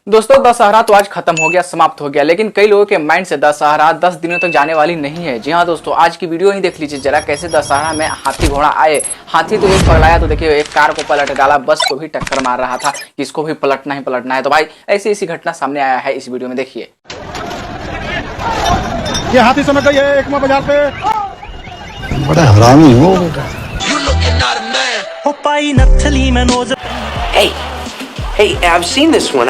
दोस्तों दशहरा तो आज खत्म हो गया, समाप्त हो गया, लेकिन कई लोगों के माइंड से दशहरा 10 दिनों तक जाने वाली नहीं है। जी हाँ दोस्तों, आज की वीडियो ही देख लीजिए जरा, कैसे दशहरा में हाथी घोड़ा आए। हाथी तो एक पगलाया, तो देखिए एक कार को पलट डाला, बस को भी टक्कर मार रहा था कि इसको भी पलटना ही पलटना है। तो भाई ऐसी ऐसी घटना सामने आया है, इस वीडियो में देखिए। ये हाथी समय गई है एकमा बाजार पे। बड़ा हरामी हो बेटा। I've seen this one.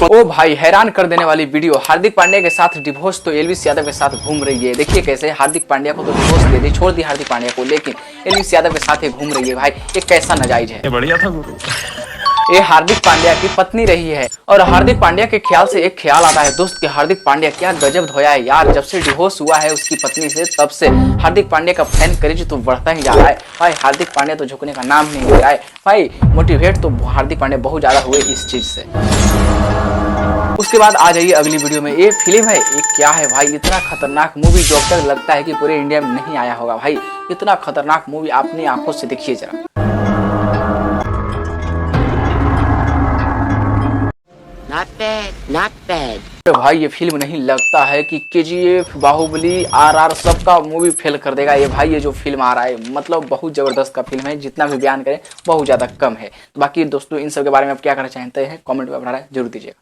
ओ भाई, हैरान कर देने वाली वीडियो। हार्दिक पांड्या के साथ डिवोर्स तो एलविस यादव के साथ घूम रही है। देखिए कैसे हार्दिक पांड्या को तो डिवोर्स दे दी, छोड़ दी हार्दिक पांड्या को, लेकिन एलविस यादव के साथ ये घूम रही है। भाई ये कैसा नाजायज है। बढ़िया था गुरु। ये हार्दिक पांड्या की पत्नी रही है, और हार्दिक पांड्या के ख्याल से एक ख्याल आता है दोस्त कि हार्दिक पांड्या क्या गजब धोया है यार। जब से डिवोर्स हुआ है उसकी पत्नी से, तब से हार्दिक पांड्या का फैन क्रेज तो बढ़ता ही जा रहा है। भाई हार्दिक पांड्या तो झुकने का नाम नहीं ले रहा है। भाई मोटिवेट तो हार्दिक पांड्या बहुत ज्यादा हुए इस चीज से। उसके बाद आ जाइए अगली वीडियो में। ये फिल्म है, ये क्या है भाई, इतना खतरनाक मूवी जो अब तक लगता है कि पूरे इंडिया में नहीं आया होगा। भाई इतना खतरनाक मूवी अपनी आंखों से देखिए जरा। Not bad. भाई ये फिल्म नहीं लगता है कि केजीएफ, बाहुबली, आरआर सबका मूवी फेल कर देगा ये। भाई ये जो फिल्म आ रहा है मतलब बहुत जबरदस्त का फिल्म है, जितना भी बयान करें बहुत ज्यादा कम है। तो बाकी दोस्तों इन सब के बारे में आप क्या करना चाहते हैं कमेंट में अपना राय जरूर दीजिएगा।